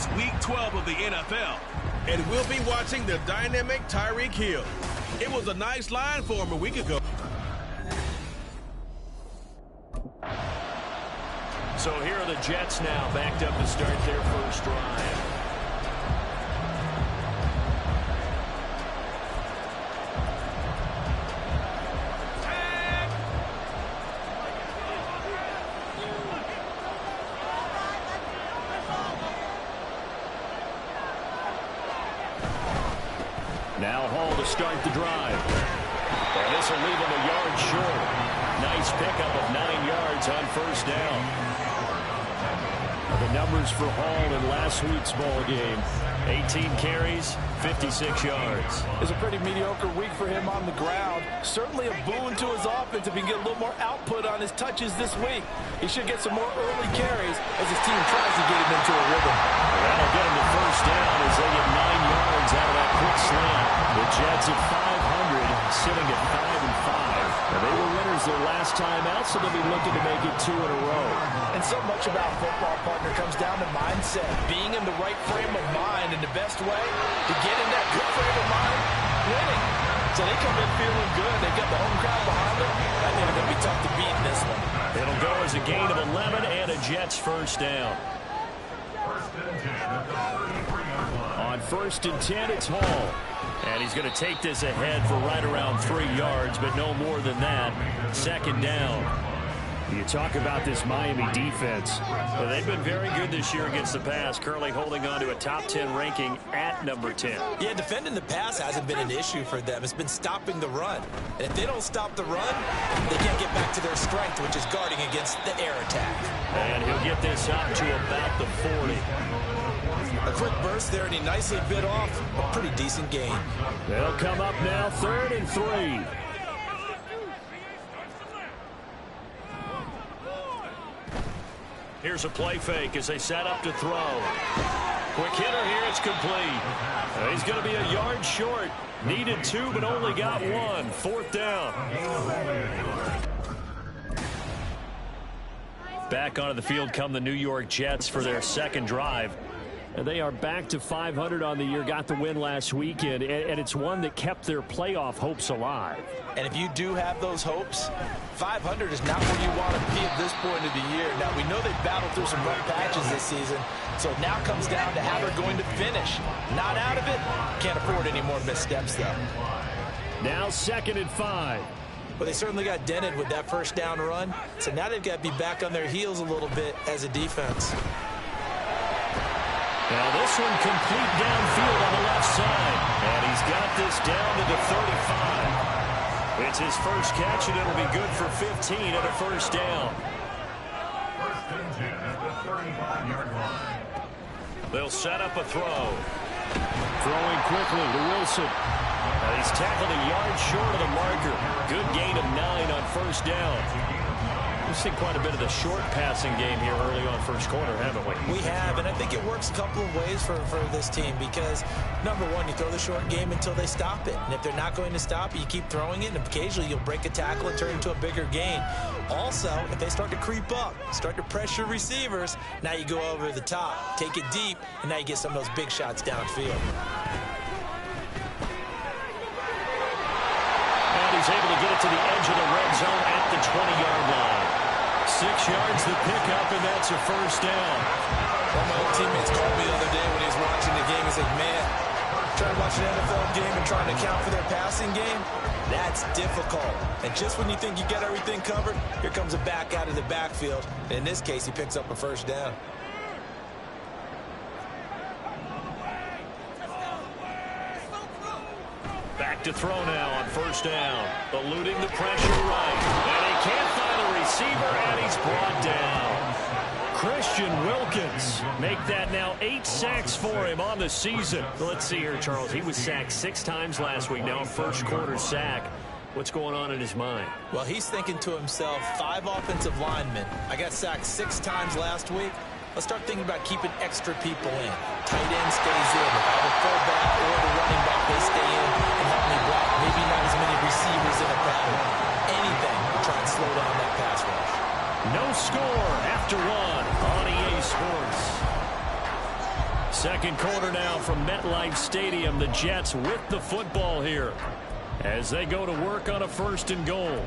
It's Week 12 of the NFL, and we'll be watching the dynamic Tyreek Hill. It was a nice line for him a week ago. So here are the Jets now, backed up to start their first drive. Now Hall to start the drive. And this will leave him a yard short. Nice pickup of 9 yards on first down. The numbers for Hall in last week's ball game. 18 carries, 56 yards. It's a pretty mediocre week for him on the ground. Certainly a boon to his offense if he can get a little more output on his touches this week. He should get some more early carries as his team tries to get him into a rhythm. That'll get him to first down as they get 9 yards out of that quick slant. The Jets at 500, sitting at 5-5. And they were winners their last time out, so they'll be looking to make it 2 in a row. And so much about football, partner, comes down to mindset. Being in the right frame of mind, and the best way to get in that good frame of mind, winning. So they come in feeling good. They got the home crowd behind them. I think they're going to be tough to beat in this one. It'll go as a gain of 11 and a Jets first down. On 1st and 10, it's Hall. And he's going to take this ahead for right around 3 yards, but no more than that. Second down. You talk about this Miami defense. Well, they've been very good this year against the pass, currently holding on to a top 10 ranking at number 10. Yeah, defending the pass hasn't been an issue for them. It's been stopping the run. And if they don't stop the run, they can't get back to their strength, which is guarding against the air attack. And he'll get this up to about the 40. A quick burst there, and he nicely bit off a pretty decent gain. They'll come up now, 3rd and 3. Here's a play fake as they set up to throw. Quick hitter here, it's complete. He's going to be a yard short. Needed 2, but only got 1. 4th down. Back onto the field come the New York Jets for their second drive. And they are back to 500 on the year, got the win last weekend, and it's one that kept their playoff hopes alive. And if you do have those hopes, 500 is not where you want to be at this point of the year. Now, we know they've battled through some rough patches this season, so it now comes down to how they're going to finish. Not out of it, can't afford any more missteps, though. Now 2nd and 5. Well, they certainly got dented with that first down run, so now they've got to be back on their heels a little bit as a defense. Now this one complete downfield on the left side. And he's got this down to the 35. It's his first catch, and it'll be good for 15 and a first down. They'll set up a throw. Throwing quickly to Wilson. He's tackled a yard short of the marker. Good gain of 9 on first down. We've seen quite a bit of the short passing game here early on first quarter, haven't we? We have, and I think it works a couple of ways for this team because, number one, you throw the short game until they stop it. And if they're not going to stop it, you keep throwing it, and occasionally you'll break a tackle and turn it into a bigger gain. Also, if they start to creep up, start to pressure receivers, now you go over the top, take it deep, and now you get some of those big shots downfield. And he's able to get it to the edge of the red zone at the 20-yard line. 6 yards the pickup, and that's a first down. One of my old teammates called me the other day when he was watching the game. He said, man, trying to watch an NFL game and trying to account for their passing game, that's difficult. And just when you think you get everything covered, here comes a back out of the backfield. And in this case, he picks up a first down. Back to throw now on first down. Eluding the pressure right. And he can't find the receiver, and he's brought down. Christian Wilkins make that now 8 sacks for him on the season. Let's see here, Charles. He was sacked 6 times last week. Now a first quarter sack. What's going on in his mind? Well, he's thinking to himself, 5 offensive linemen. I got sacked 6 times last week. Let's start thinking about keeping extra people in. Tight end stays in. If I have a fullback or the running back, they stay in and help me block. Maybe not as many receivers in a pattern. Anything to try and slow down that pass rush. No score after 1 on EA Sports. Second quarter now from MetLife Stadium. The Jets with the football here as they go to work on a 1st and goal.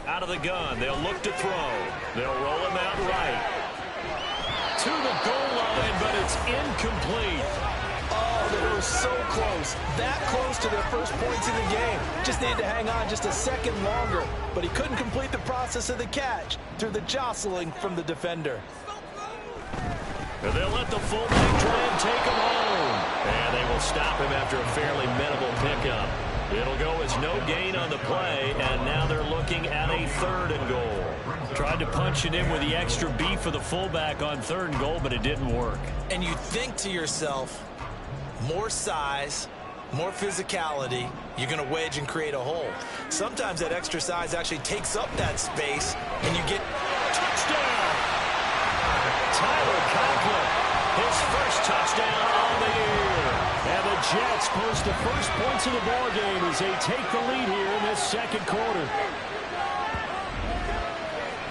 Out of the gun, they'll look to throw. They'll roll him out right. To the goal line, but it's incomplete. Oh, they were so close. That close to their first points in the game. Just needed to hang on just a second longer. But he couldn't complete the process of the catch through the jostling from the defender. And they'll let the fullback try and take him home. And they will stop him after a fairly minimal pickup. It'll go as no gain on the play, and now they're looking at a 3rd and goal. Tried to punch it in with the extra beef for the fullback on 3rd and goal, but it didn't work. And you think to yourself, more size, more physicality, you're going to wedge and create a hole. Sometimes that extra size actually takes up that space, and you get touchdown. Tyler Conklin, his first touchdown on the year. And the Jets post the first points of the ball game as they take the lead here in this second quarter.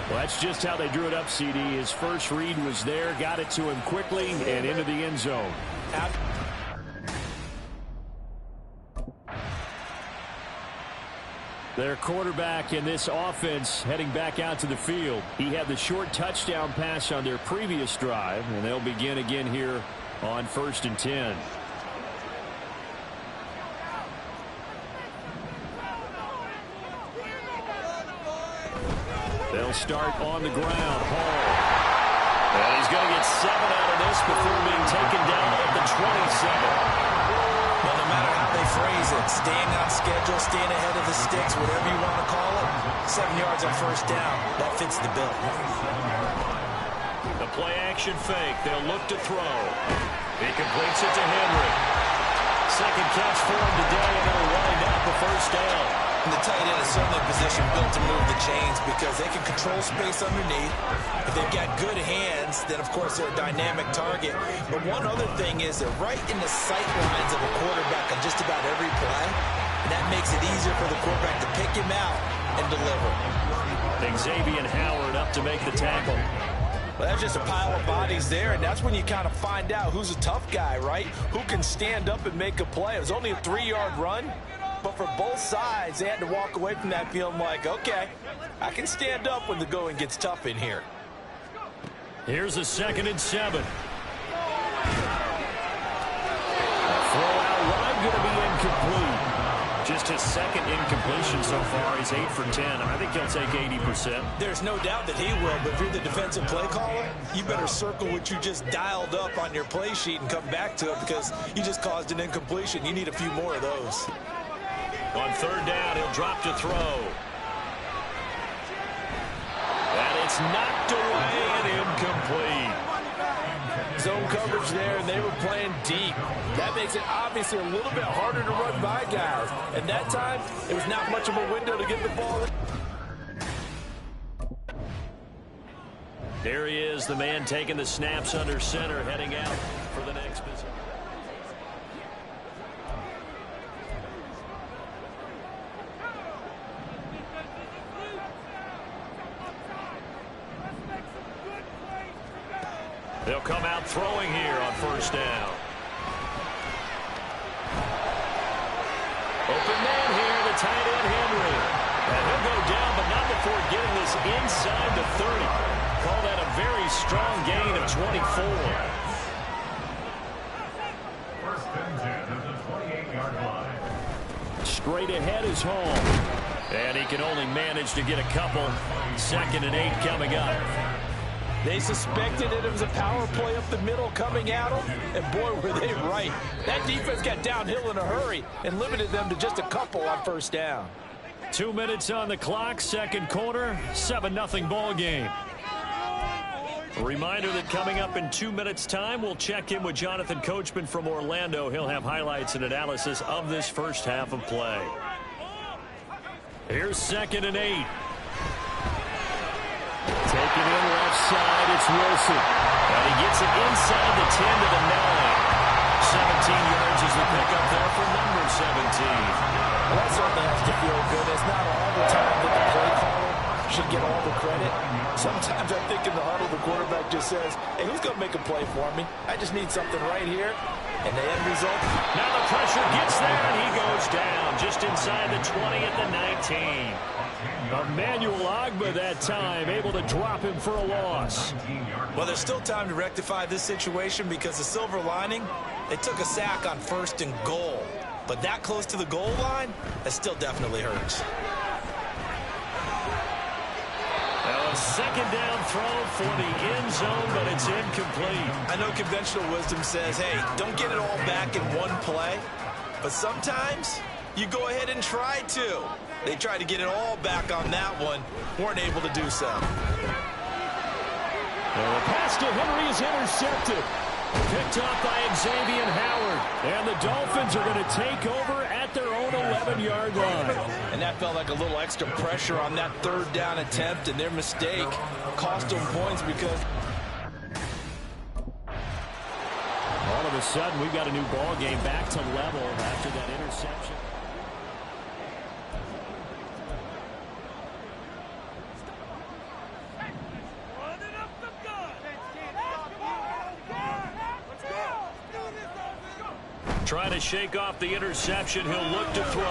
Well, that's just how they drew it up, CD. His first read was there, got it to him quickly, and into the end zone. Their quarterback in this offense heading back out to the field. He had the short touchdown pass on their previous drive, and they'll begin again here on 1st and 10. They'll start on the ground. Hall. And he's going to get 7 out of this before being taken down at the 27. Well, no matter how they phrase it, staying on schedule, staying ahead of the sticks, whatever you want to call it, 7 yards on 1st down, that fits the bill. The play action fake. They'll look to throw. He completes it to Henry. Second catch for him today, and it'll wind out the 1st down. And the tight end is certainly a position built to move the chains because they can control space underneath. If they've got good hands, then, of course, they're a dynamic target. But one other thing is they're right in the sight lines of a quarterback on just about every play. And that makes it easier for the quarterback to pick him out and deliver. Xavier Howard up to make the tackle. Well, that's just a pile of bodies there, and that's when you kind of find out who's a tough guy, right? Who can stand up and make a play. It was only a 3-yard run. But for both sides, they had to walk away from that feeling like, okay, I can stand up when the going gets tough in here. Here's a 2nd and 7. Throw out wide, going to be incomplete. Just his 2nd incompletion so far. He's 8 for 10. I think he'll take 80%. There's no doubt that he will, but if you're the defensive play caller, you better circle what you just dialed up on your play sheet and come back to it because you just caused an incompletion. You need a few more of those. On 3rd down, he'll drop to throw. And it's knocked away and incomplete. Zone coverage there, and they were playing deep. That makes it obviously a little bit harder to run by guys. And that time, it was not much of a window to get the ball. There he is, the man taking the snaps under center, heading out for the next position. They'll come out throwing here on 1st down. Open man here, the tight end Henry. And he'll go down, but not before getting this inside the 30. Call that a very strong gain of 24. 1st and 10 at the 28-yard line. Straight ahead is Hall. And he can only manage to get a couple. 2nd and 8 coming up. They suspected it was a power play up the middle coming at them, and boy, were they right. That defense got downhill in a hurry and limited them to just a couple on 1st down. 2 minutes on the clock, 2nd quarter, 7-0 ball game. A reminder that coming up in 2 minutes' time, we'll check in with Jonathan Coachman from Orlando. He'll have highlights and analysis of this first half of play. Here's 2nd and 8. Taken in left side, it's Wilson. And he gets it inside the 10 to the 9. 17 yards is the pickup there for number 17. Well, that certainly has to feel good. It's not all the time that the play caller should get all the credit. Sometimes I think in the huddle, the quarterback just says, hey, who's going to make a play for me? I just need something right here. And the end result? Now the pressure gets there, and he goes down just inside the 20 at the 19. Emmanuel Ogbah that time, able to drop him for a loss. Well, there's still time to rectify this situation because the silver lining, they took a sack on 1st and goal. But that close to the goal line, that still definitely hurts. A second down throw for the end zone, but it's incomplete. I know conventional wisdom says, hey, don't get it all back in one play. But sometimes you go ahead and try to. They tried to get it all back on that one, weren't able to do so. The pass to Henry is intercepted. Picked off by Xavier Howard. And the Dolphins are going to take over at their own 11-yard line. And that felt like a little extra pressure on that 3rd down attempt, and their mistake cost them points because... All of a sudden, we've got a new ball game back to level after that interception. Trying to shake off the interception. He'll look to throw.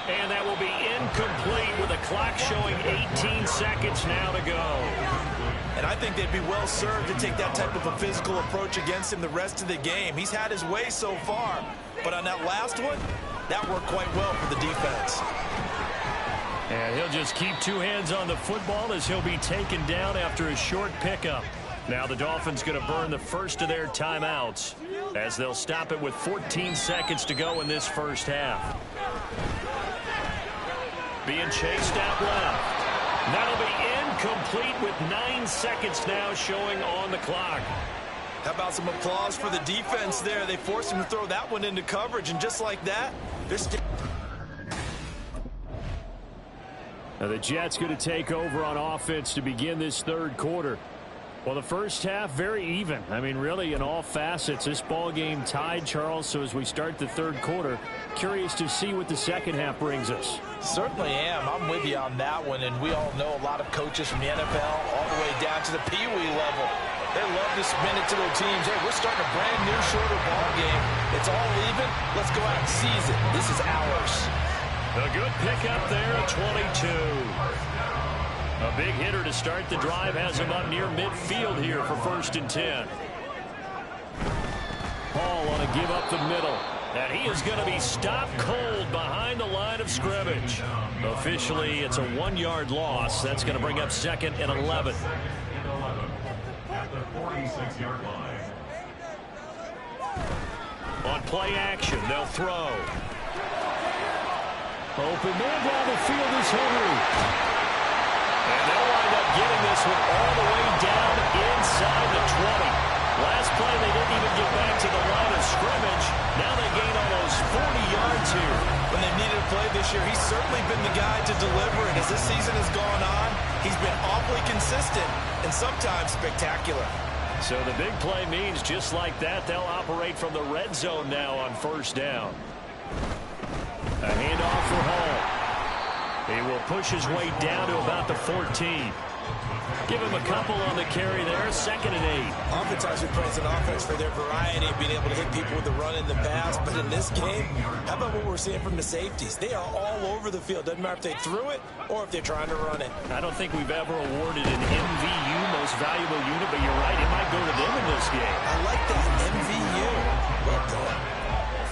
And that will be incomplete with the clock showing 18 seconds now to go. And I think they'd be well served to take that type of a physical approach against him the rest of the game. He's had his way so far. But on that last one, that worked quite well for the defense. And he'll just keep 2 hands on the football as he'll be taken down after a short pickup. Now the Dolphins going to burn the first of their timeouts as they'll stop it with 14 seconds to go in this first half. Being chased out left. That'll be incomplete with 9 seconds now showing on the clock. How about some applause for the defense there? They forced him to throw that one into coverage, and just like that, now the Jets going to take over on offense to begin this 3rd quarter. Well, the first half, very even. I mean, really, in all facets, this ball game tied, Charles. So as we start the 3rd quarter, curious to see what the second half brings us. Certainly am. I'm with you on that one. And we all know a lot of coaches from the NFL all the way down to the Pee Wee level. They love to spin it to their teams. Hey, we're starting a brand new, shorter ball game. It's all even. Let's go out and seize it. This is ours. A good pickup there at 22. A big hitter to start the drive has him up near midfield here for 1st and 10. Hall on a give up the middle. And he is going to be stopped cold behind the line of scrimmage. Officially, it's a 1-yard loss. That's going to bring up 2nd and 11. At the 46-yard line. On play action, they'll throw. Open man down the field is Henry. And they'll wind up getting this one all the way down inside the 20. Last play, they didn't even get back to the line of scrimmage. Now they gain almost 40 yards here. When they needed a play this year, he's certainly been the guy to deliver. And as this season has gone on, he's been awfully consistent and sometimes spectacular. So the big play means just like that, they'll operate from the red zone now on 1st down. A handoff for Hall. He will push his way down to about the 14. Give him a couple on the carry there, 2nd and 8. Oftentimes we praise an offense for their variety of being able to hit people with the run in the pass. But in this game, how about what we're seeing from the safeties? They are all over the field. Doesn't matter if they threw it or if they're trying to run it. I don't think we've ever awarded an MVU, most valuable unit, but you're right, it might go to them in this game. I like that, MVU. Well done.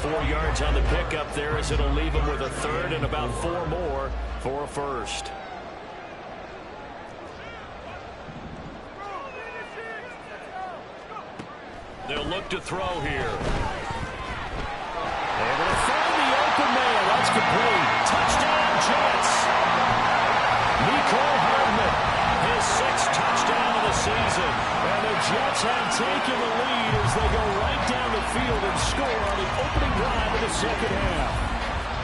4 yards on the pickup there as it'll leave them with a 3rd and about 4 more for a 1st. They'll look to throw here. Able to find the open man. That's complete. Touchdown, Jets. Mecole Hardman, his 6th touchdown of the season. And the Jets have taken the lead as they go right down the field and score on the opening drive of the 2nd half.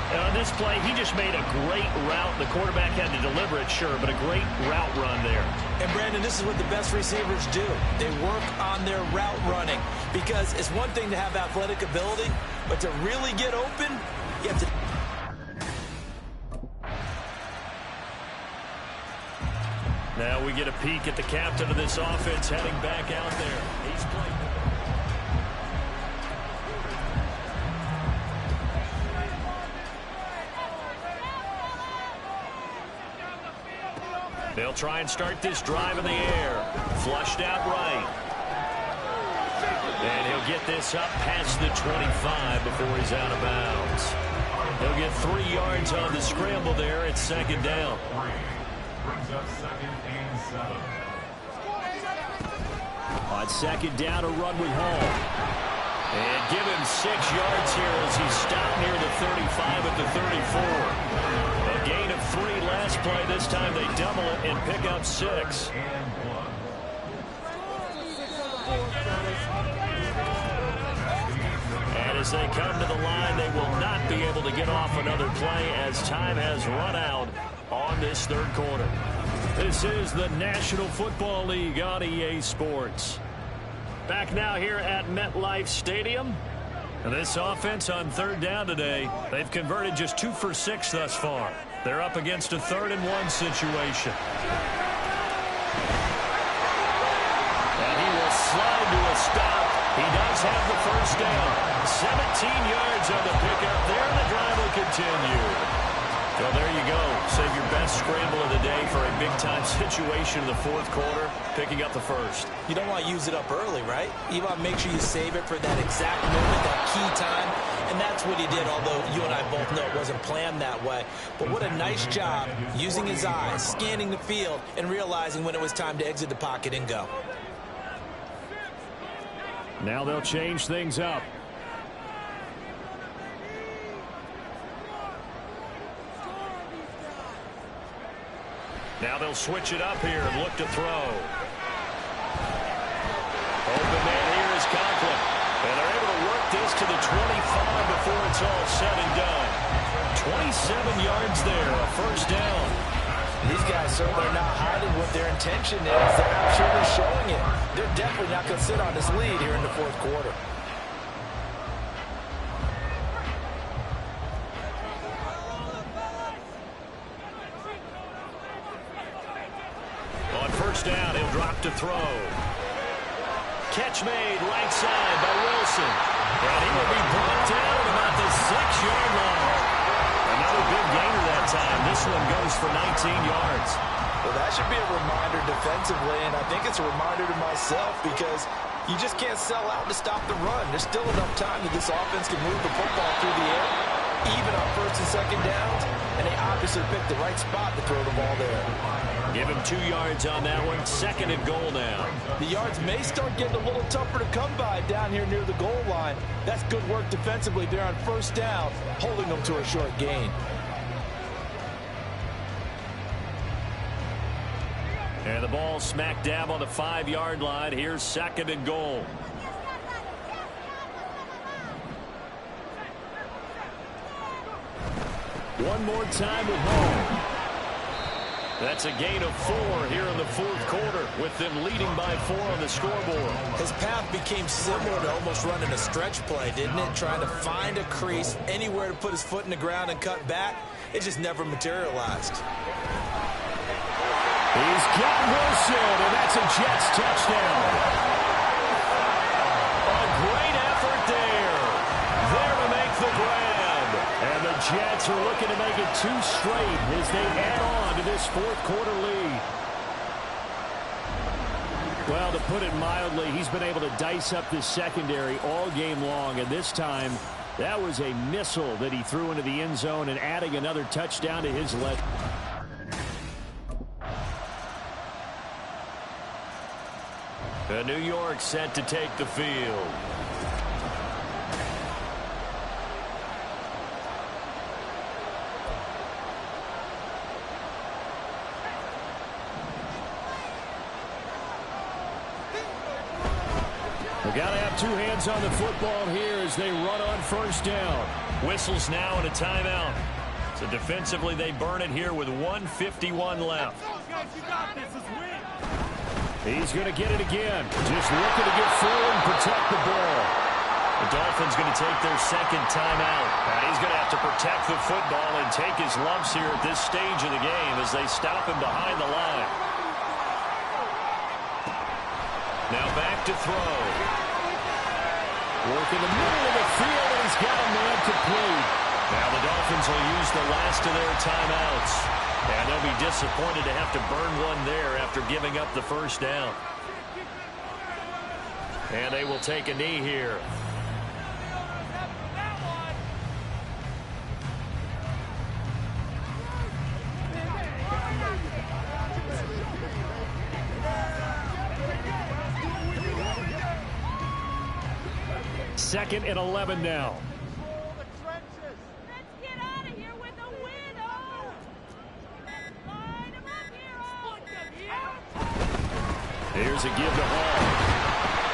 And on this play, he just made a great route. The quarterback had to deliver it, sure, but a great route run there. And, Brandon, this is what the best receivers do. They work on their route running because it's one thing to have athletic ability, but to really get open, You have to... Now we get a peek at the captain of this offense heading back out there. He's playing. They'll try and start this drive in the air. Flushed out right. And he'll get this up past the 25 before he's out of bounds. He'll get 3 yards on the scramble there. It's second down. Brings up 2nd and 7. On second down, a run with Hall. And give him 6 yards here as he stopped near the 35 at the 34. A gain of 3 last play. This time they double it and pick up 6. And as they come to the line, they will not be able to get off another play as time has run out on this third quarter. This is the National Football League on EA Sports. Back now here at MetLife Stadium. And this offense on third down today, they've converted just 2 for 6 thus far. They're up against a 3rd and 1 situation. And he will slide to a stop. He does have the first down. 17 yards on the pickup there, and the drive will continue. Well, there you go. Save your best scramble of the day for a big-time situation in the 4th quarter, picking up the first. You don't want to use it up early, right? You want to make sure you save it for that exact moment, that key time, and that's what he did, although you and I both know it wasn't planned that way. But what a nice job using his eyes, scanning the field, and realizing when it was time to exit the pocket and go. Now they'll change things up. Now they'll switch it up here and look to throw. Open man here is Conklin. And they're able to work this to the 25 before it's all said and done. 27 yards there, a first down. These guys certainly are not hiding what their intention is. They're absolutely showing it. They're definitely not going to sit on this lead here in the 4th quarter. On first down, he'll drop to throw. Catch made right side by Wilson. And he will be brought down at about the 6-yard line. Another big gainer that time. This one goes for 19 yards. Well, that should be a reminder defensively, and I think it's a reminder to myself because you just can't sell out to stop the run. There's still enough time that this offense can move the football through the air, even on 1st and 2nd downs, and they obviously picked the right spot to throw the ball there. Give him 2 yards on that one. 2nd and goal now. The yards may start getting a little tougher to come by down here near the goal line. That's good work defensively there on 1st down, holding them to a short gain. And the ball smack dab on the 5-yard line. Here's 2nd and goal. One more time with Hall. That's a gain of 4 here in the 4th quarter with them leading by 4 on the scoreboard. His path became similar to almost running a stretch play, didn't it? Trying to find a crease, anywhere to put his foot in the ground and cut back. It just never materialized. He's got Wilson, and that's a Jets touchdown. A great effort there. There to make the grab. And the Jets are looking to make it 2 straight as they add on to this 4th quarter lead. Well, to put it mildly, he's been able to dice up this secondary all game long, and this time that was a missile that he threw into the end zone and adding another touchdown to his left. New York set to take the field. We got to have 2 hands on the football here as they run on 1st down. Whistles now and a timeout. So defensively they burn it here with 1:51 left. He's going to get it again. Just looking to get forward and protect the ball. The Dolphins going to take their second timeout. And he's going to have to protect the football and take his lumps here at this stage of the game as they stop him behind the line. Now back to throw. Work in the middle of the field, and he's got a man complete. Now the Dolphins will use the last of their timeouts. And they'll be disappointed to have to burn one there after giving up the first down. And they will take a knee here. Second and 11 now. Let's get out of here with a win. Oh! Line him up here. Here's a give to Hall.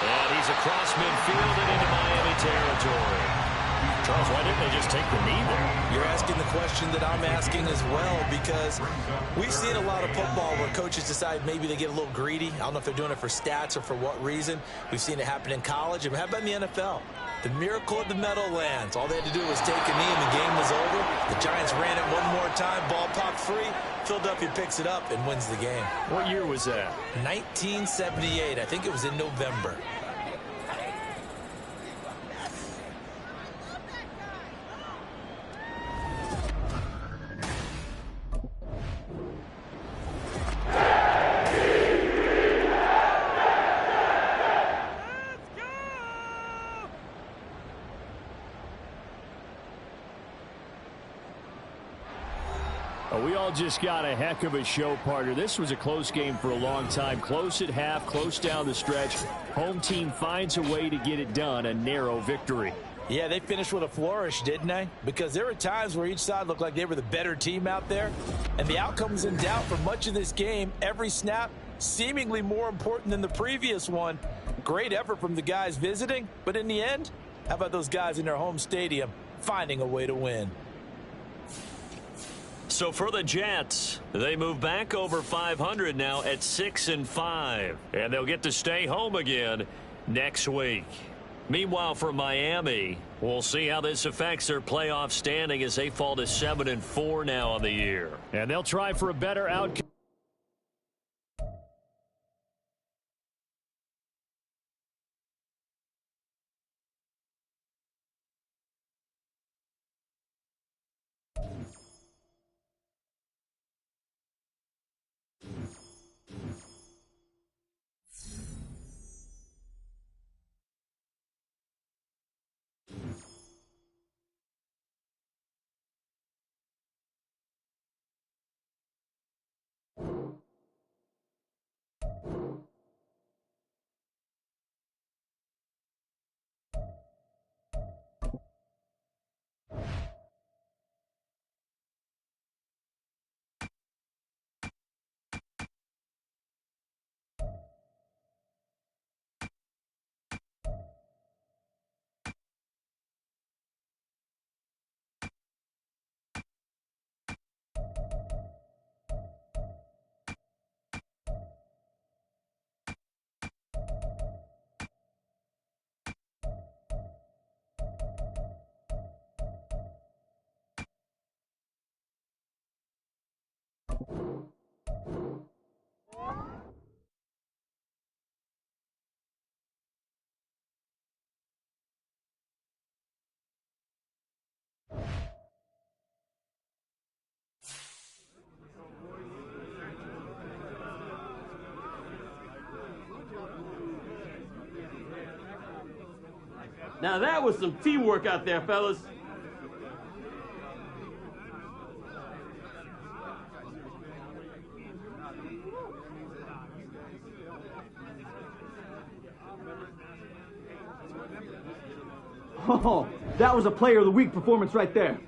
And he's across midfield and into Miami territory. Charles, why didn't they just take the knee there? You're asking the question that I'm asking as well, because we've seen a lot of football where coaches decide maybe they get a little greedy. I don't know if they're doing it for stats or for what reason. We've seen it happen in college. And how about in the NFL? The miracle of the Meadowlands. All they had to do was take a knee and the game was over. The Giants ran it one more time. Ball popped free. Philadelphia picks it up and wins the game. What year was that? 1978. I think it was in November. We all just got a heck of a show, partner. This was a close game for a long time. Close at half, close down the stretch. Home team finds a way to get it done, a narrow victory. Yeah, they finished with a flourish, didn't they? Because there were times where each side looked like they were the better team out there. And the outcome was in doubt for much of this game. Every snap seemingly more important than the previous one. Great effort from the guys visiting. But in the end, how about those guys in their home stadium finding a way to win? So for the Jets, they move back over 500 now at 6-5. And they'll get to stay home again next week. Meanwhile, for Miami, we'll see how this affects their playoff standing as they fall to 7-4 now on the year. And they'll try for a better outcome. Now that was some teamwork out there, fellas. Oh, that was a player of the week performance right there.